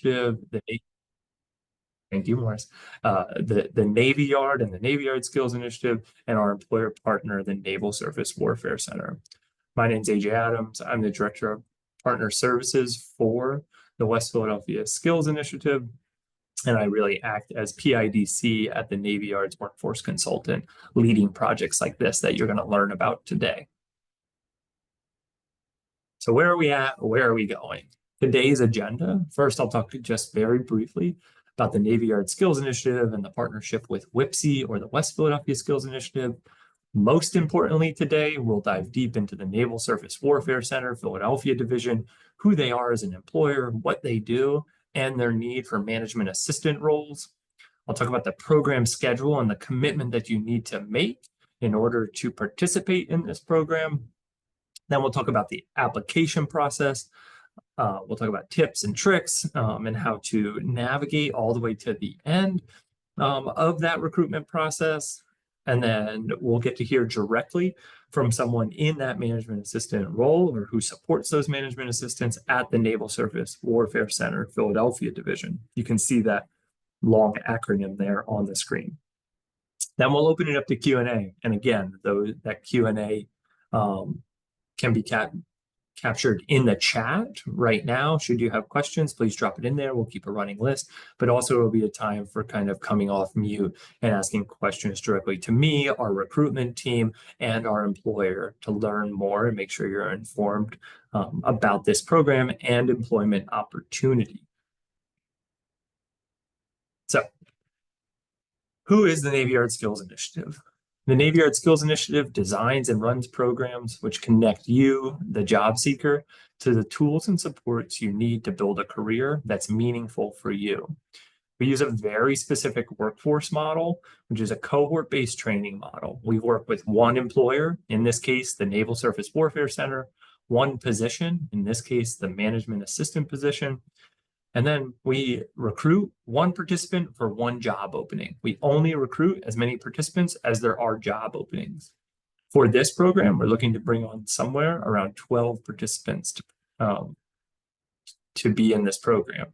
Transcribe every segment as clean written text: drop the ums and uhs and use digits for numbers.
Initiative, thank you, Morris, the Navy Yard and the Navy Yard Skills Initiative, and our employer partner, the Naval Surface Warfare Center. My name is AJ Adams. I'm the Director of Partner Services for the West Philadelphia Skills Initiative, and I really act as PIDC at the Navy Yard's Workforce Consultant, leading projects like this that you're going to learn about today. So where are we at? Where are we going? Today's agenda. First, I'll talk just very briefly about the Navy Yard Skills Initiative and the partnership with WIPSI, or the West Philadelphia Skills Initiative. Most importantly today, we'll dive deep into the Naval Surface Warfare Center, Philadelphia Division, who they are as an employer, what they do, and their need for management assistant roles. I'll talk about the program schedule and the commitment that you need to make in order to participate in this program. Then we'll talk about the application process. We'll talk about tips and tricks and how to navigate all the way to the end of that recruitment process. And then we'll get to hear directly from someone in that management assistant role or who supports those management assistants at the Naval Surface Warfare Center, Philadelphia Division. You can see that long acronym there on the screen. Then we'll open it up to Q&A. And again, that Q&A can be captured in the chat right now. Should you have questions, please drop it in there. We'll keep a running list, but also it'll be a time for kind of coming off mute and asking questions directly to me, our recruitment team, and our employer to learn more and make sure you're informed about this program and employment opportunity. So, who is the Navy Yard Skills Initiative? The Navy Yard Skills Initiative designs and runs programs which connect you, the job seeker, to the tools and supports you need to build a career that's meaningful for you. We use a very specific workforce model, which is a cohort-based training model. We work with one employer, in this case, the Naval Surface Warfare Center, one position, in this case, the management assistant position, and then we recruit one participant for one job opening. We only recruit as many participants as there are job openings. For this program, we're looking to bring on somewhere around 12 participants to be in this program.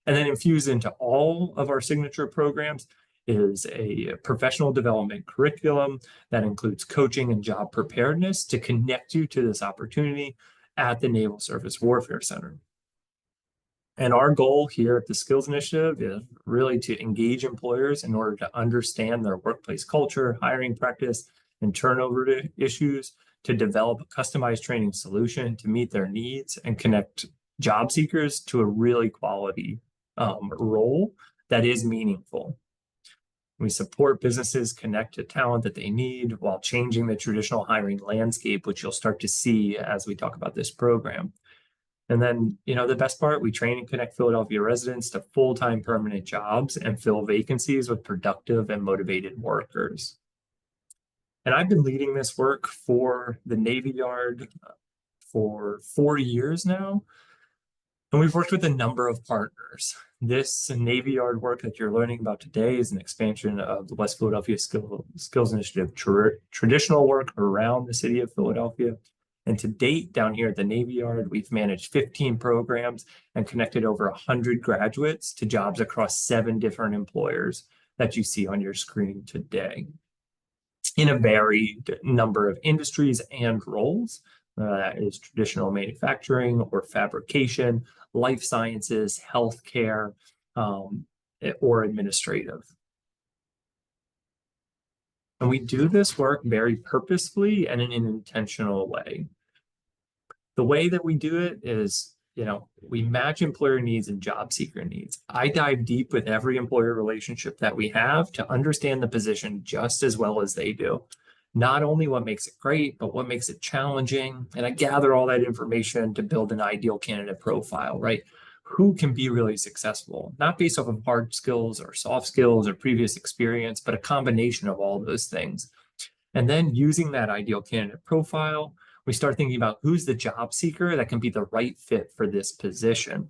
And then infused into all of our signature programs is a professional development curriculum that includes coaching and job preparedness to connect you to this opportunity at the Naval Surface Warfare Center. And our goal here at the Skills Initiative is really to engage employers in order to understand their workplace culture, hiring practice, and turnover issues, to develop a customized training solution to meet their needs and connect job seekers to a really quality role that is meaningful. We support businesses connect to talent that they need while changing the traditional hiring landscape, which you'll start to see as we talk about this program. And then, the best part, we train and connect Philadelphia residents to full-time permanent jobs and fill vacancies with productive and motivated workers. And I've been leading this work for the Navy Yard for 4 years now. And we've worked with a number of partners. This Navy Yard work that you're learning about today is an expansion of the West Philadelphia Skills Initiative traditional work around the city of Philadelphia. And to date, down here at the Navy Yard, we've managed 15 programs and connected over 100 graduates to jobs across 7 different employers that you see on your screen today, in a varied number of industries and roles. That is traditional manufacturing or fabrication, life sciences, healthcare, or administrative. And we do this work very purposefully and in an intentional way. The way that we do it is, we match employer needs and job seeker needs. I dive deep with every employer relationship that we have to understand the position just as well as they do. Not only what makes it great, but what makes it challenging. And I gather all that information to build an ideal candidate profile, right? Who can be really successful, not based off of hard skills or soft skills or previous experience, but a combination of all those things. And then using that ideal candidate profile, we start thinking about who's the job seeker that can be the right fit for this position.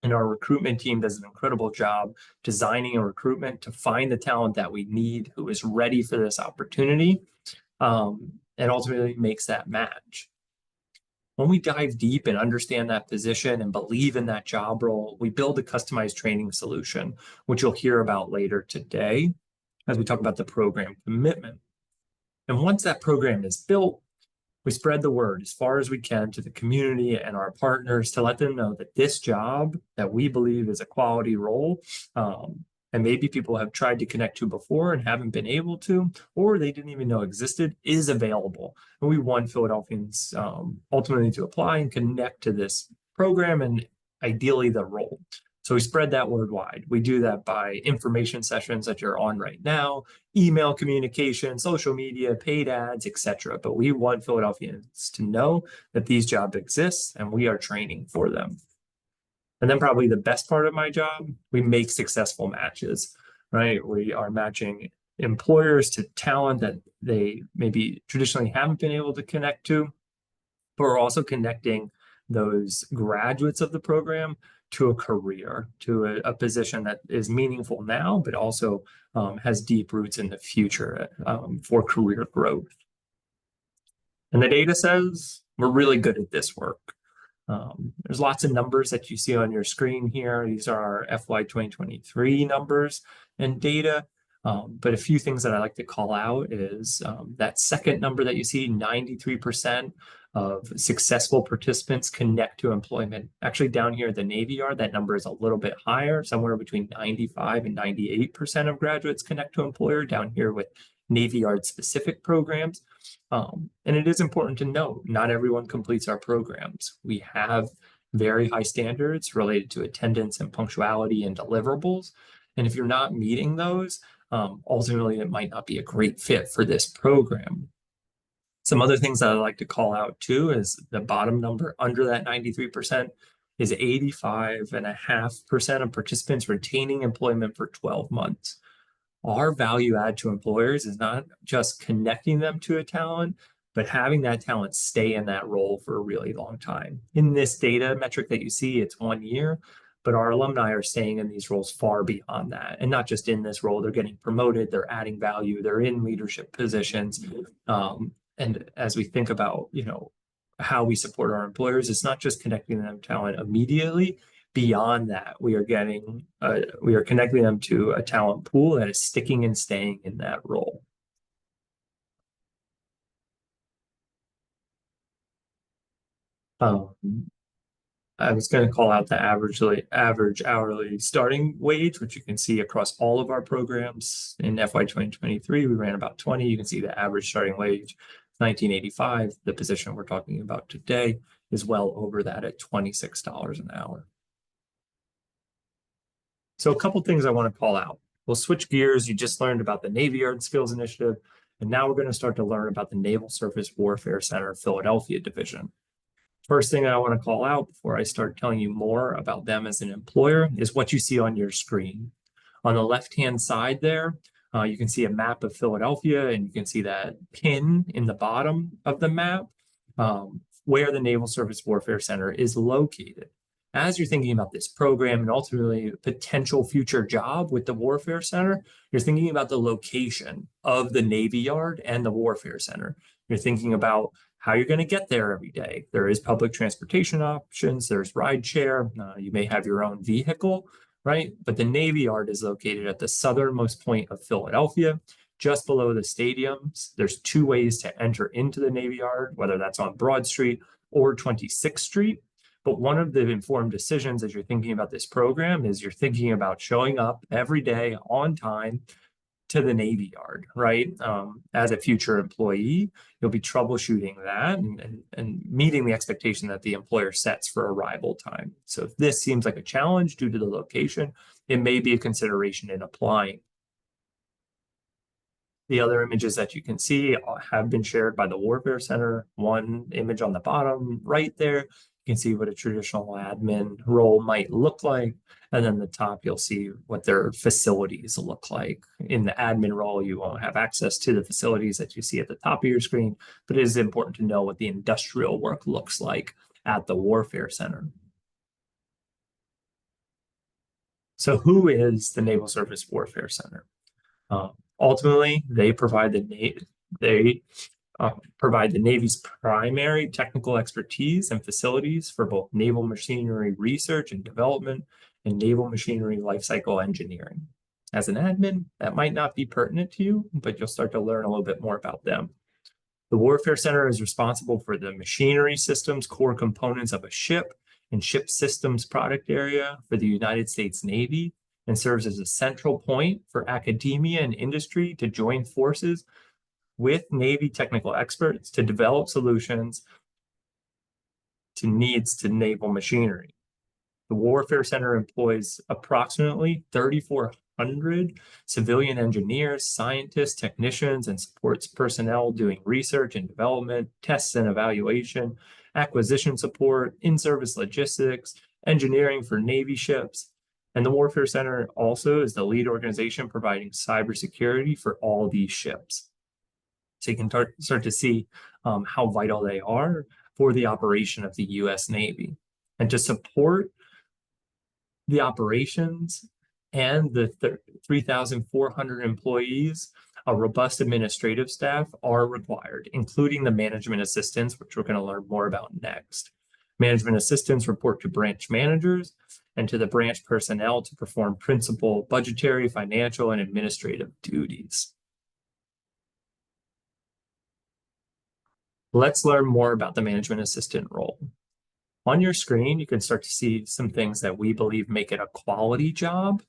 And our recruitment team does an incredible job designing a recruitment to find the talent that we need, who is ready for this opportunity, and ultimately makes that match. When we dive deep and understand that position and believe in that job role, we build a customized training solution, which you'll hear about later today as we talk about the program commitment. And once that program is built, we spread the word as far as we can to the community and our partners to let them know that this job that we believe is a quality role, and maybe people have tried to connect to before and haven't been able to, or they didn't even know existed, is available. And we want Philadelphians ultimately to apply and connect to this program and ideally the role. So we spread that word wide. We do that by information sessions that you're on right now, email communication, social media, paid ads, etc. But we want Philadelphians to know that these jobs exist and we are training for them. And then probably the best part of my job, we make successful matches, right? We are matching employers to talent that they maybe traditionally haven't been able to connect to, but we're also connecting those graduates of the program to a career, to a position that is meaningful now, but also has deep roots in the future for career growth. And the data says we're really good at this work. There's lots of numbers that you see on your screen here. These are our FY 2023 numbers and data. But a few things that I like to call out is that second number that you see, 93% of successful participants connect to employment. Actually, down here at the Navy Yard, that number is a little bit higher, somewhere between 95 and 98% of graduates connect to employer down here with Navy Yard specific programs. And it is important to note, not everyone completes our programs. We have very high standards related to attendance and punctuality and deliverables. And if you're not meeting those, ultimately it might not be a great fit for this program. Some other things that I like to call out too is the bottom number under that 93% is 85.5% of participants retaining employment for 12 months. Our value add to employers is not just connecting them to a talent, but having that talent stay in that role for a really long time. In this data metric that you see, it's 1 year, but our alumni are staying in these roles far beyond that. And not just in this role, they're getting promoted, they're adding value, they're in leadership positions. And as we think about, how we support our employers, it's not just connecting them to talent immediately. Beyond that, we are connecting them to a talent pool that is sticking and staying in that role. I was going to call out the average hourly starting wage, which you can see across all of our programs. In FY 2023, we ran about 20. You can see the average starting wage, 1985. The position we're talking about today is well over that at $26 an hour. So a couple things I want to call out. We'll switch gears. You just learned about the Navy Yard Skills Initiative, and now we're going to start to learn about the Naval Surface Warfare Center Philadelphia Division. First thing I want to call out before I start telling you more about them as an employer is what you see on your screen. On the left-hand side there, you can see a map of Philadelphia, and you can see that pin in the bottom of the map where the Naval Surface Warfare Center is located. As you're thinking about this program and ultimately a potential future job with the Warfare Center, you're thinking about the location of the Navy Yard and the Warfare Center. You're thinking about how you're going to get there every day. There is public transportation options. There's rideshare. You may have your own vehicle, right? But the Navy Yard is located at the southernmost point of Philadelphia, just below the stadiums. There's two ways to enter into the Navy Yard, whether that's on Broad Street or 26th Street. But one of the informed decisions as you're thinking about this program is you're thinking about showing up every day on time to the Navy Yard, right? As a future employee, you'll be troubleshooting that and meeting the expectation that the employer sets for arrival time. So if this seems like a challenge due to the location, it may be a consideration in applying. The other images that you can see have been shared by the Warfare Center. One image on the bottom right there, you can see what a traditional admin role might look like. And then the top, you'll see what their facilities look like. In the admin role, you won't have access to the facilities that you see at the top of your screen, but it is important to know what the industrial work looks like at the Warfare Center. So who is the Naval Surface Warfare Center? Ultimately, they provide provide the Navy's primary technical expertise and facilities for both naval machinery research and development and naval machinery lifecycle engineering. As an admin, that might not be pertinent to you, but you'll start to learn a little bit more about them. The Warfare Center is responsible for the machinery systems, core components of a ship, and ship systems product area for the United States Navy, and serves as a central point for academia and industry to join forces with Navy technical experts to develop solutions to needs to naval machinery. The Warfare Center employs approximately 3,400 civilian engineers, scientists, technicians, and supports personnel doing research and development, tests and evaluation, acquisition support, in-service logistics, engineering for Navy ships. And the Warfare Center also is the lead organization providing cybersecurity for all these ships. So you can start to see how vital they are for the operation of the U.S. Navy. And to support the operations and the 3,400 employees, a robust administrative staff are required, including the management assistants, which we're going to learn more about next. Management assistants report to branch managers and to the branch personnel to perform principal budgetary, financial, and administrative duties. Let's learn more about the management assistant role. On your screen, you can start to see some things that we believe make it a quality job,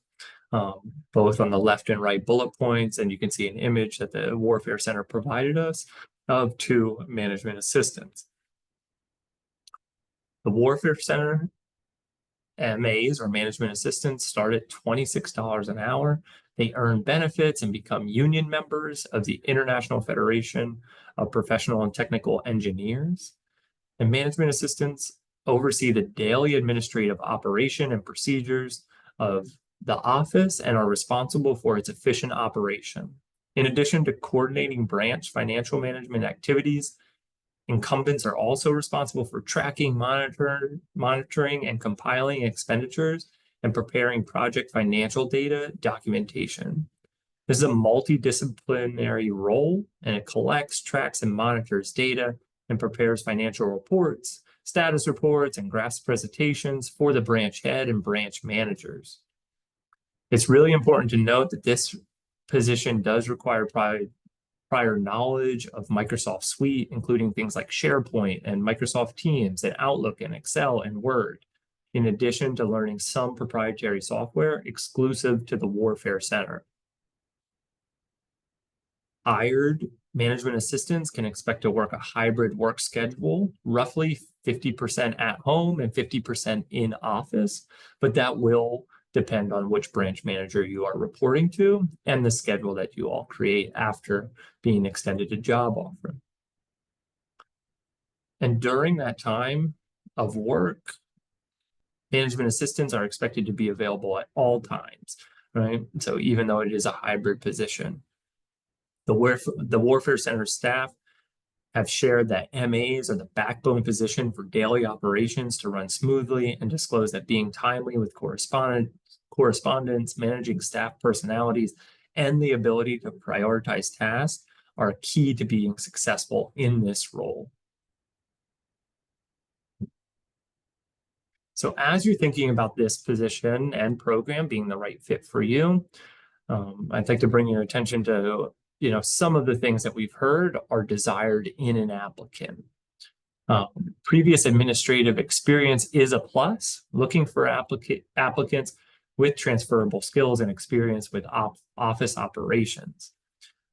both on the left and right bullet points, and you can see an image that the Warfare Center provided us of 2 management assistants. The Warfare Center MAs, or management assistants, start at $26 an hour. They earn benefits and become union members of the International Federation of Professional and Technical Engineers. And management assistants oversee the daily administrative operation and procedures of the office and are responsible for its efficient operation. In addition to coordinating branch financial management activities, incumbents are also responsible for tracking, monitoring, and compiling expenditures and preparing project financial data documentation. This is a multidisciplinary role, and it collects, tracks, and monitors data and prepares financial reports, status reports, and graphs presentations for the branch head and branch managers. It's really important to note that this position does require prior knowledge of Microsoft Suite, including things like SharePoint and Microsoft Teams and Outlook and Excel and Word, in addition to learning some proprietary software exclusive to the Warfare Center. Hired management assistants can expect to work a hybrid work schedule, roughly 50% at home and 50% in office, but that will depend on which branch manager you are reporting to and the schedule that you all create after being extended a job offer. And during that time of work, management assistants are expected to be available at all times, right? So even though it is a hybrid position, the Warfare Center staff have shared that MAs are the backbone position for daily operations to run smoothly, and disclose that being timely with correspondence, managing staff personalities, and the ability to prioritize tasks are key to being successful in this role. So as you're thinking about this position and program being the right fit for you, I'd like to bring your attention to some of the things that we've heard are desired in an applicant. Previous administrative experience is a plus. Looking for applicants with transferable skills and experience with office operations.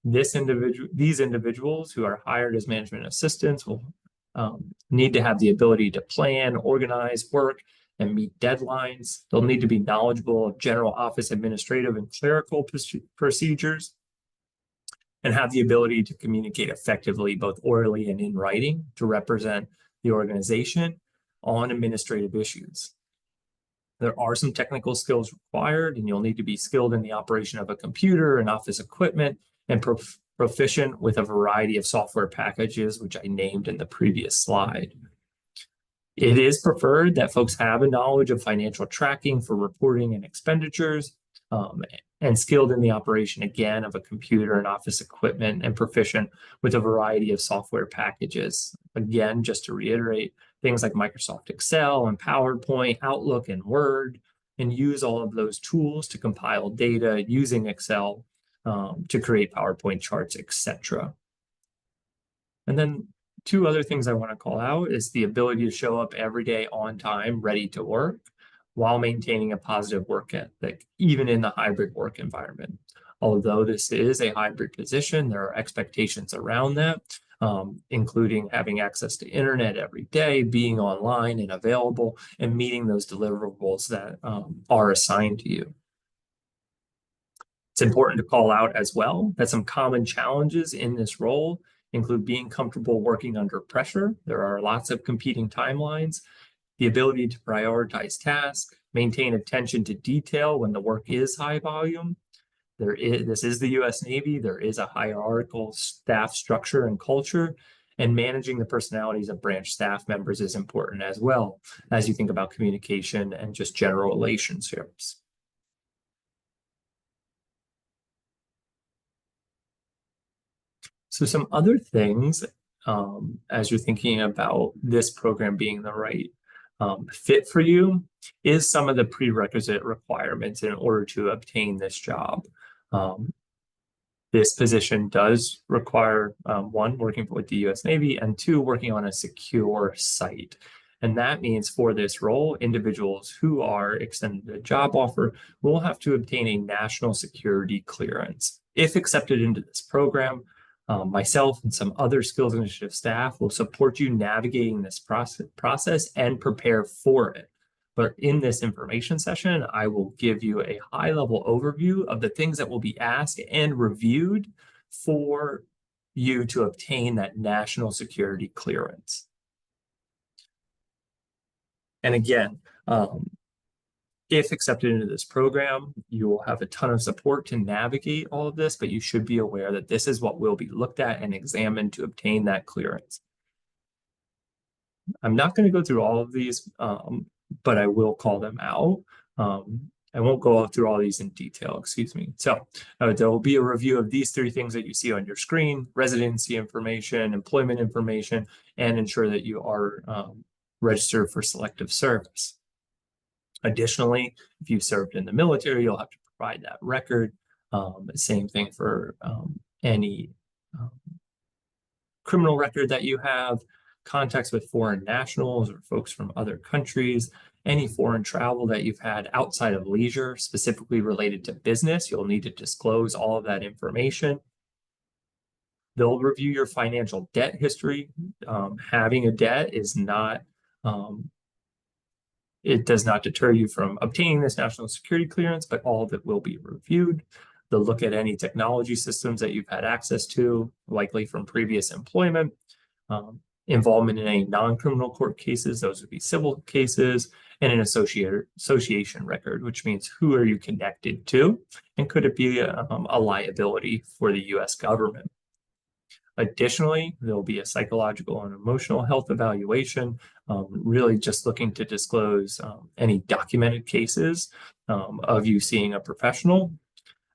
These individuals who are hired as management assistants will need to have the ability to plan, organize, work, and meet deadlines. They'll need to be knowledgeable of general office administrative and clerical procedures, and have the ability to communicate effectively, both orally and in writing, to represent the organization on administrative issues. There are some technical skills required, and you'll need to be skilled in the operation of a computer and office equipment, and proficient with a variety of software packages, which I named in the previous slide. It is preferred that folks have a knowledge of financial tracking for reporting and expenditures, and skilled in the operation, again, of a computer and office equipment, and proficient with a variety of software packages. Again, just to reiterate, things like Microsoft Excel and PowerPoint, Outlook, and Word, and use all of those tools to compile data using Excel to create PowerPoint charts, etc. And then two other things I want to call out is the ability to show up every day on time, ready to work, while maintaining a positive work ethic, even in the hybrid work environment. Although this is a hybrid position, there are expectations around that, including having access to internet every day, being online and available, and meeting those deliverables that are assigned to you. It's important to call out as well that some common challenges in this role include being comfortable working under pressure. There are lots of competing timelines, the ability to prioritize tasks, maintain attention to detail when the work is high volume. This is the U.S. Navy. There is a hierarchical staff structure and culture, and managing the personalities of branch staff members is important as well as you think about communication and just general relationships. So some other things as you're thinking about this program being the right fit for you is some of the prerequisite requirements in order to obtain this job. This position does require, one, working with the U.S. Navy, and two, working on a secure site. And that means for this role, individuals who are extended a job offer will have to obtain a national security clearance. If accepted into this program, myself and some other Skills Initiative staff will support you navigating this process and prepare for it. But in this information session, I will give you a high-level overview of the things that will be asked and reviewed for you to obtain that national security clearance. And again, if accepted into this program, you will have a ton of support to navigate all of this, but you should be aware that this is what will be looked at and examined to obtain that clearance. I'm not going to go through all of these, but I will call them out. I won't go through all these in detail, excuse me. So there will be a review of these three things that you see on your screen: residency information, employment information, and ensure that you are registered for selective service. Additionally, if you served in the military, you'll have to provide that record. Same thing for any criminal record that you have, contacts with foreign nationals or folks from other countries, any foreign travel that you've had outside of leisure, specifically related to business. You'll need to disclose all of that information. They'll review your financial debt history. Having a debt is not it does not deter you from obtaining this national security clearance, but all of it will be reviewed. They'll look at any technology systems that you've had access to, likely from previous employment. Involvement in any non-criminal court cases, those would be civil cases, and an association record, which means who are you connected to, and could it be a liability for the U.S. government. Additionally, there'll be a psychological and emotional health evaluation, really just looking to disclose any documented cases of you seeing a professional.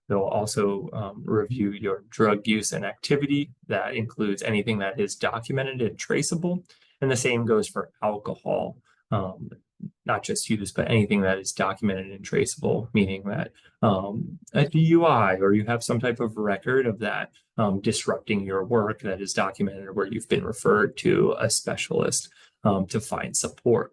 They'll also review your drug use and activity. That includes anything that is documented and traceable. And the same goes for alcohol, not just use, but anything that is documented and traceable, meaning that a DUI, or you have some type of record of that disrupting your work that is documented, where you've been referred to a specialist to find support.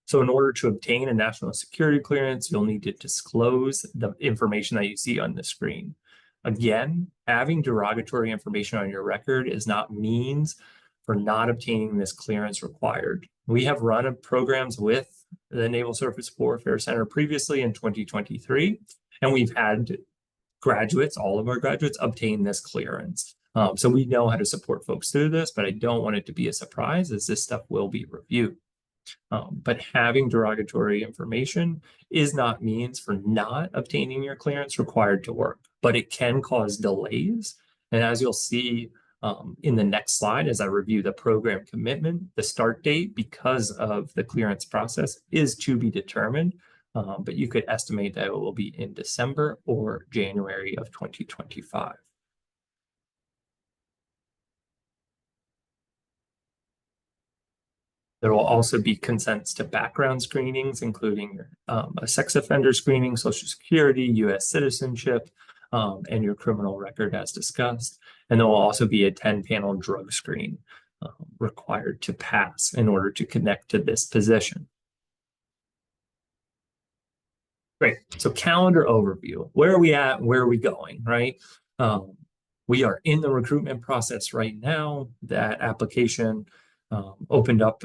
So in order to obtain a national security clearance, you'll need to disclose the information that you see on the screen. Again, having derogatory information on your record is not means for not obtaining this clearance required. We have run programs with the Naval Surface Warfare Center previously in 2023, and we've had graduates, all of our graduates, obtain this clearance. So we know how to support folks through this, but I don't want it to be a surprise, as this stuff will be reviewed. But having derogatory information is not means for not obtaining your clearance required to work, but it can cause delays. And as you'll see in the next slide, as I review the program commitment, the start date, because of the clearance process, is to be determined. but you could estimate that it will be in December or January of 2025. There will also be consents to background screenings, including a sex offender screening, Social Security, U.S. citizenship, and your criminal record as discussed. And there will also be a 10-panel drug screen required to pass in order to connect to this position. Great. So calendar overview. Where are we at? Where are we going, right? We are in the recruitment process right now. That application opened up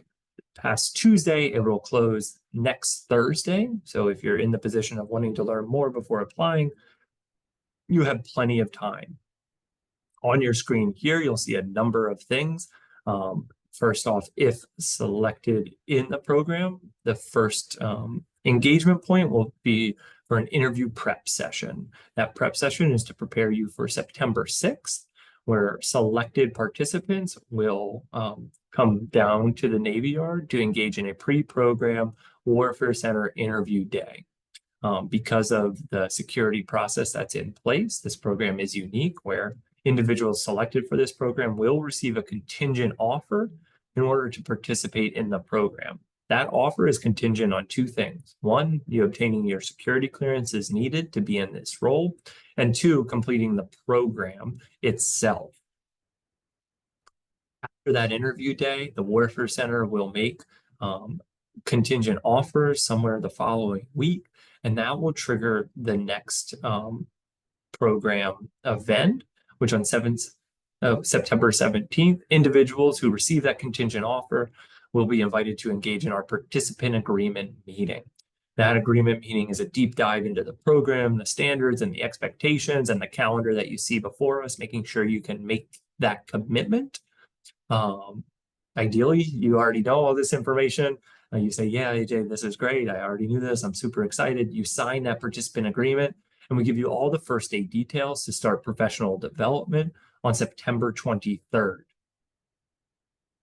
past Tuesday. It will close next Thursday. So if you're in the position of wanting to learn more before applying, you have plenty of time. On your screen here, you'll see a number of things. First off, if selected in the program, the first engagement point will be for an interview prep session. That prep session is to prepare you for September 6th, where selected participants will come down to the Navy Yard to engage in a pre-program Warfare Center interview day. Because of the security process that's in place, this program is unique, where individuals selected for this program will receive a contingent offer in order to participate in the program. That offer is contingent on two things. One, you obtaining your security clearance is needed to be in this role, and two, completing the program itself. After that interview day, the Warfare Center will make contingent offers somewhere the following week, and that will trigger the next program event, which on September 17th, individuals who receive that contingent offer will be invited to engage in our participant agreement meeting. That agreement meeting is a deep dive into the program, the standards and the expectations and the calendar that you see before us, making sure you can make that commitment. Ideally, you already know all this information. You say, yeah, AJ, this is great. I already knew this. I'm super excited. You sign that participant agreement, and we give you all the first aid details to start professional development on September 23rd.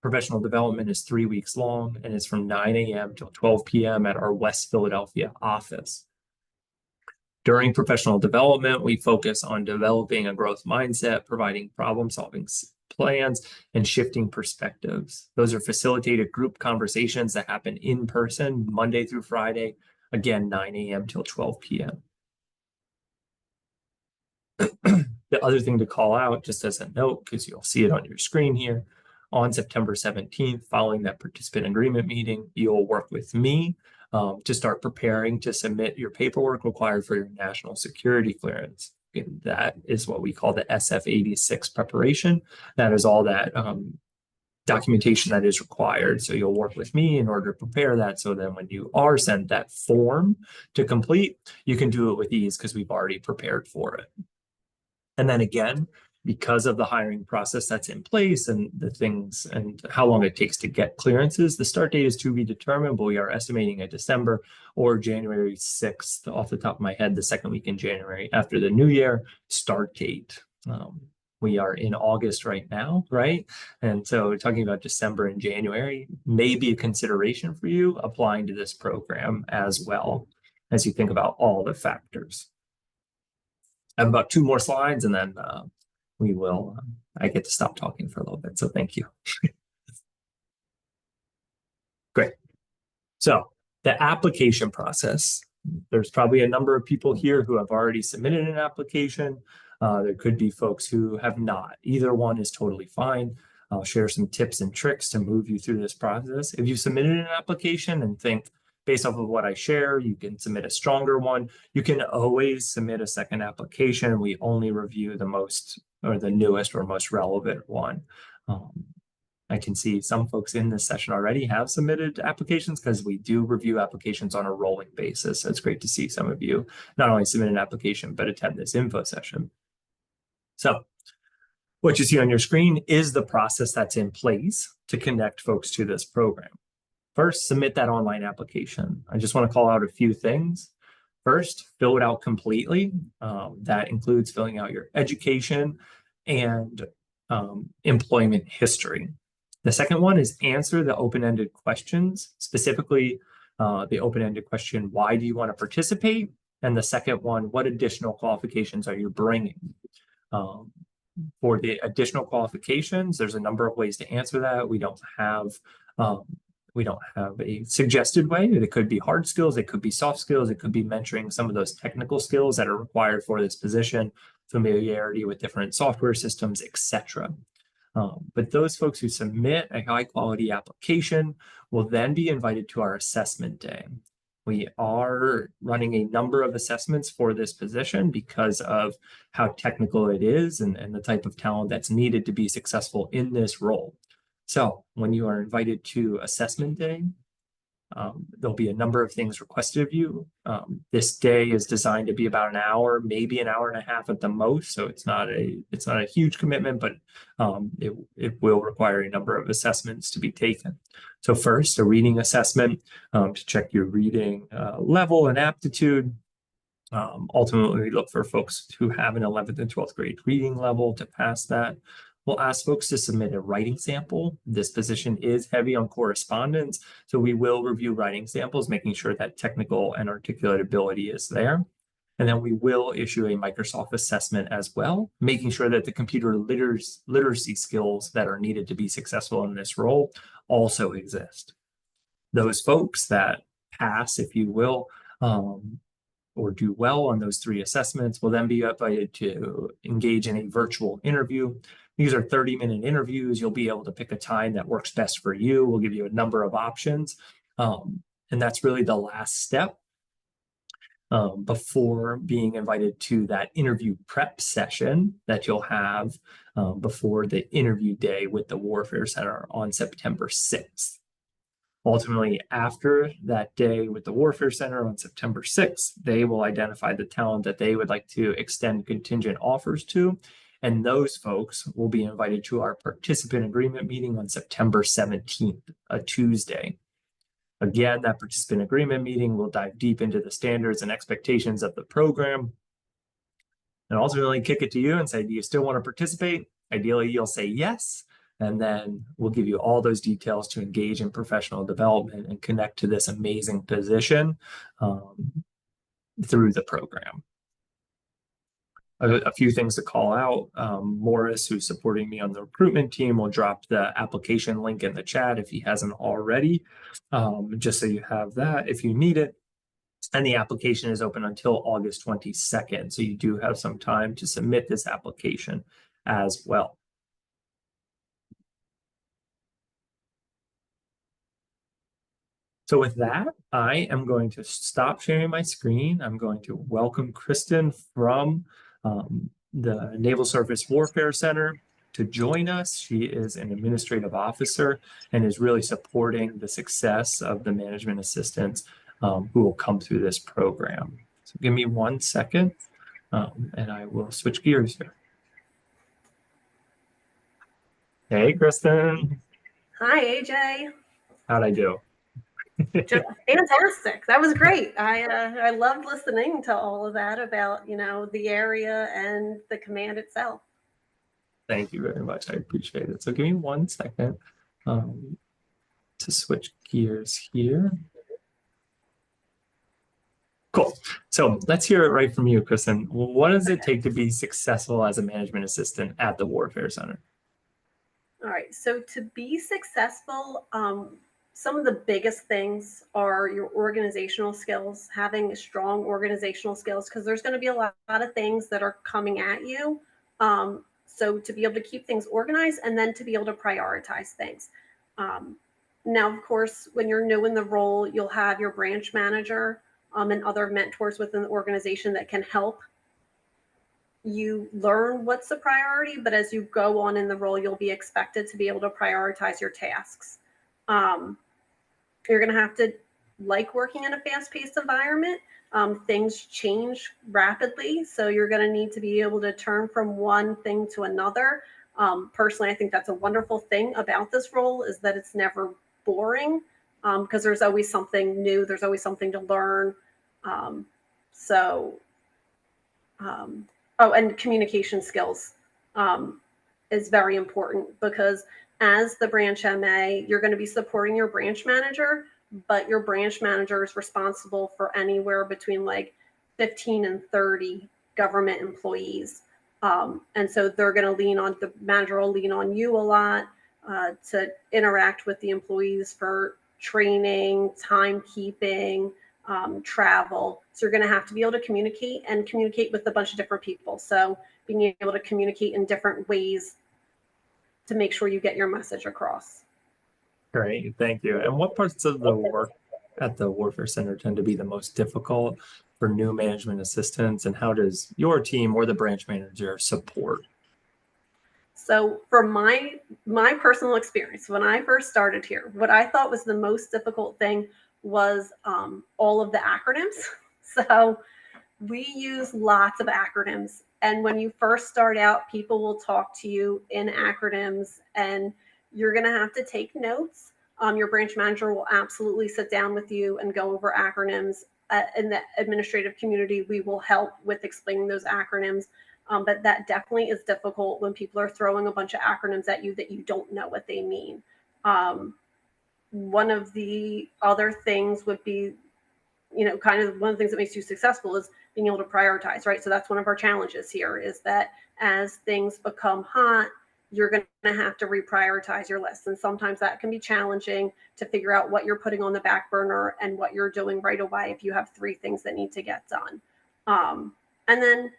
Professional development is 3 weeks long, and it's from 9 a.m. till 12 p.m. at our West Philadelphia office. During professional development, we focus on developing a growth mindset, providing problem-solving plans, and shifting perspectives. Those are facilitated group conversations that happen in person Monday through Friday, again, 9 a.m. till 12 p.m. The other thing to call out, just as a note, because you'll see it on your screen here, on September 17th, following that participant agreement meeting, you'll work with me to start preparing to submit your paperwork required for your national security clearance. And that is what we call the SF-86 preparation. That is all that documentation that is required. So you'll work with me in order to prepare that, so then when you are sent that form to complete, you can do it with ease because we've already prepared for it. And then again, because of the hiring process that's in place and the things and how long it takes to get clearances, the start date is to be determined, but we are estimating a December or January 6th, off the top of my head, the second week in January after the new year start date. We are in August right now, right? And so talking about December and January may be a consideration for you applying to this program as well, as you think about all the factors. I have about 2 more slides, and then we will, I get to stop talking for a little bit, so thank you. Great. So the application process, there's probably a number of people here who have already submitted an application. There could be folks who have not. Either one is totally fine. I'll share some tips and tricks to move you through this process. If you submitted an application and think, based off of what I share, you can submit a stronger one. You can always submit a second application. We only review the most or the newest or most relevant one. I can see some folks in this session already have submitted applications because we do review applications on a rolling basis. So it's great to see some of you not only submit an application, but attend this info session. So what you see on your screen is the process that's in place to connect folks to this program. First, submit that online application. I just want to call out a few things. First, fill it out completely. That includes filling out your education and employment history. The second one is answer the open-ended questions, specifically The open-ended question, why do you want to participate? And the second one, what additional qualifications are you bringing? For the additional qualifications, there's a number of ways to answer that. We don't have a suggested way. It could be hard skills, it could be soft skills, it could be mentoring some of those technical skills that are required for this position, familiarity with different software systems, etc. But those folks who submit a high quality application will then be invited to our assessment day. We are running a number of assessments for this position because of how technical it is and the type of talent that's needed to be successful in this role. So when you are invited to assessment day, there'll be a number of things requested of you. This day is designed to be about an hour, maybe an hour and a half at the most. So it's not a huge commitment, but it will require a number of assessments to be taken. So first, a reading assessment to check your reading level and aptitude. Ultimately, we look for folks who have an 11th and 12th grade reading level to pass that. We'll ask folks to submit a writing sample. This position is heavy on correspondence, so we will review writing samples, making sure that technical and articulate ability is there. And then we will issue a Microsoft assessment as well, making sure that the computer literacy skills that are needed to be successful in this role also exist. Those folks that pass, if you will, or do well on those 3 assessments will then be invited to engage in a virtual interview. These are 30-minute interviews. You'll be able to pick a time that works best for you. We'll give you a number of options. And that's really the last step before being invited to that interview prep session that you'll have before the interview day with the Warfare Center on September 6th. Ultimately, after that day with the Warfare Center on September 6th, they will identify the talent that they would like to extend contingent offers to. And those folks will be invited to our participant agreement meeting on September 17th, a Tuesday. Again, that participant agreement meeting will dive deep into the standards and expectations of the program. And ultimately kick it to you and say, do you still want to participate? Ideally, you'll say yes. And then we'll give you all those details to engage in professional development and connect to this amazing position through the program. A few things to call out. Morris, who's supporting me on the recruitment team, will drop the application link in the chat if he hasn't already, just so you have that if you need it. And the application is open until August 22nd. So you do have some time to submit this application as well. So with that, I am going to stop sharing my screen. I'm going to welcome Kristen from the Naval Surface Warfare Center to join us. She is an administrative officer and is really supporting the success of the management assistants who will come through this program. So give me 1 second and I will switch gears here. Hey, Kristen. Hi, AJ. How'd I do? Fantastic. That was great. I loved listening to all of that about, the area and the command itself. Thank you very much. I appreciate it. So give me 1 second to switch gears here. Cool. So let's hear it right from you, Kristen. What does it take to be successful as a management assistant at the Warfare Center? All right. So to be successful, some of the biggest things are your organizational skills, having strong organizational skills, because there's going to be a lot of things that are coming at you. So to be able to keep things organized and then to be able to prioritize things. Now, of course, when you're new in the role, you'll have your branch manager and other mentors within the organization that can help you learn what's the priority. But as you go on in the role, you'll be expected to be able to prioritize your tasks. You're going to have to like working in a fast-paced environment. Things change rapidly, so you're going to need to be able to turn from one thing to another. Personally, I think that's a wonderful thing about this role, is that it's never boring, because there's always something new. There's always something to learn. Oh, and communication skills is very important, because as the branch MA, you're going to be supporting your branch manager, but your branch manager is responsible for anywhere between like 15 and 30 government employees. And so they're going to lean on, the manager will lean on you a lot to interact with the employees for training, timekeeping, travel. So you're going to have to be able to communicate with a bunch of different people. So being able to communicate in different ways to make sure you get your message across. Great, thank you. And what parts of the work at the Warfare Center tend to be the most difficult for new management assistants, and how does your team or the branch manager support? So for my personal experience, when I first started here, what I thought was the most difficult thing was all of the acronyms. So we use lots of acronyms. And when you first start out, people will talk to you in acronyms and you're going to have to take notes. Your branch manager will absolutely sit down with you and go over acronyms. In the administrative community, we will help with explaining those acronyms. But that definitely is difficult when people are throwing a bunch of acronyms at you that you don't know what they mean. One of the other things would be, kind of one of the things that makes you successful is being able to prioritize, right? So that's one of our challenges here, is that as things become hot, you're going to have to reprioritize your list. And sometimes that can be challenging to figure out what you're putting on the back burner and what you're doing right away if you have 3 things that need to get done. And then,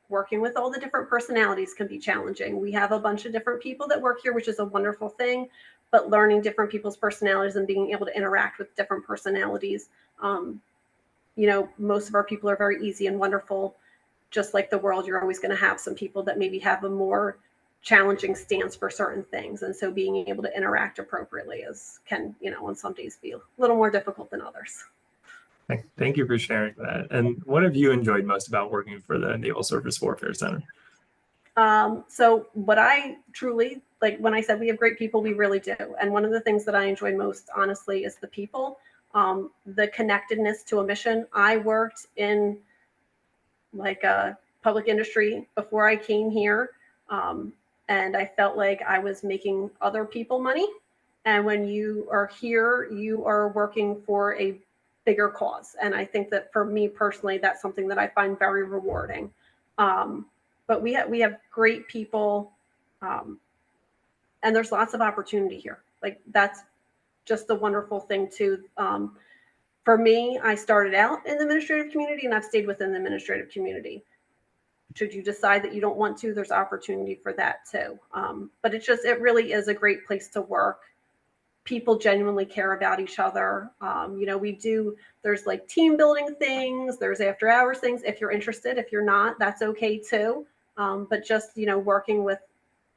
working with all the different personalities can be challenging. We have a bunch of different people that work here, which is a wonderful thing, but learning different people's personalities and being able to interact with different personalities. Most of our people are very easy and wonderful. Just like the world, you're always going to have some people that maybe have a more challenging stance for certain things. And so being able to interact appropriately can, on some days be a little more difficult than others. Thank you for sharing that. And what have you enjoyed most about working for the Naval Surface Warfare Center? So what I truly, like when I said we have great people, we really do. And one of the things that I enjoy most, honestly, is the people, the connectedness to a mission. I worked in like a public industry before I came here. And I felt like I was making other people money. And when you are here, you are working for a bigger cause. And I think that for me personally, that's something that I find very rewarding. But we have great people, and there's lots of opportunity here. Like that's just a wonderful thing too. For me, I started out in the administrative community and I've stayed within the administrative community. Should you decide that you don't want to, there's opportunity for that too. But it really is a great place to work. People genuinely care about each other. There's like team building things, there's after hours things. If you're interested, if you're not, that's okay too. But just, working with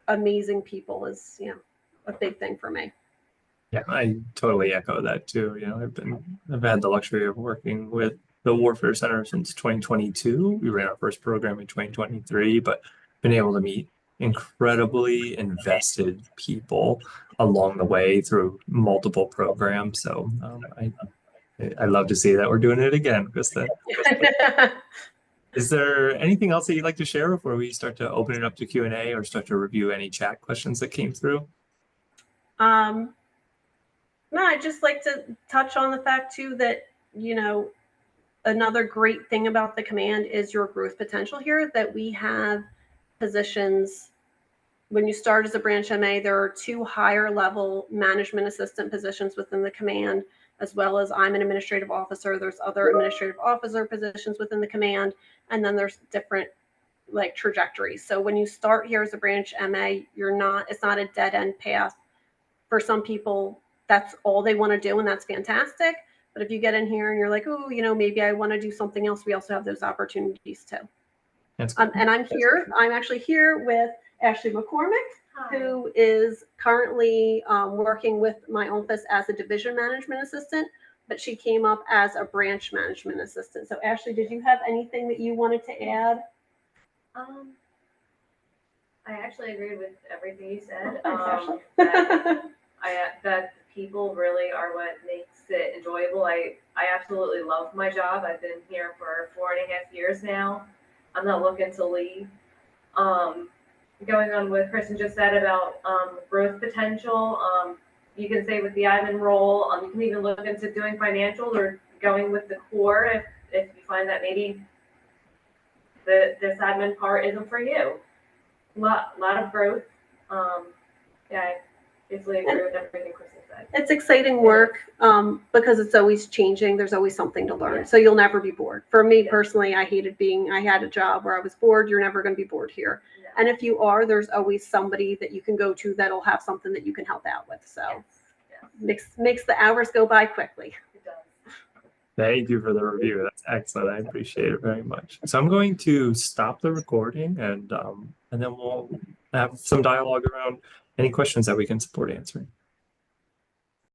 amazing people is, a big thing for me. Yeah, I totally echo that too. I've had the luxury of working with the Warfare Center since 2022. We ran our first program in 2023, but been able to meet incredibly invested people along the way through multiple programs. So I love to see that we're doing it again, Krista. Is there anything else that you'd like to share before we start to open it up to Q&A or start to review any chat questions that came through? No, I'd just like to touch on the fact too that, another great thing about the command is your growth potential here, that we have positions. When you start as a branch MA, there are 2 higher level management assistant positions within the command, as well as I'm an administrative officer. There's other administrative officer positions within the command, and then there's different like trajectories. So when you start here as a branch MA, it's not a dead end path. For some people, that's all they want to do, and that's fantastic. But if you get in here and you're like, oh, maybe I want to do something else, we also have those opportunities too. And I'm actually here with Ashley McCormick, who is currently working with my office as a division management assistant, but she came up as a branch management assistant. So Ashley, did you have anything that you wanted to add? I actually agreed with everything you said. Thanks, That people really are what makes it enjoyable. I absolutely love my job. I've been here for 4.5 years now. I'm not looking to leave. Going on what Kristen just said about growth potential, you can say with the admin role, you can even look into doing financials or going with the core if you find that maybe this admin part isn't for you. Lot of growth. Yeah, I basically agree with everything Crystal said. It's exciting work because it's always changing. There's always something to learn. Yeah. So you'll never be bored. For me Yeah. personally, I had a job where I was bored. You're never going to be bored here. Yeah. And if you are, there's always somebody that you can go to that'll have something that you can help out with. So Yes. makes the hours go by quickly. It does. Thank you for the review. That's excellent. I appreciate it very much. So I'm going to stop the recording and then we'll have some dialogue around any questions that we can support answering.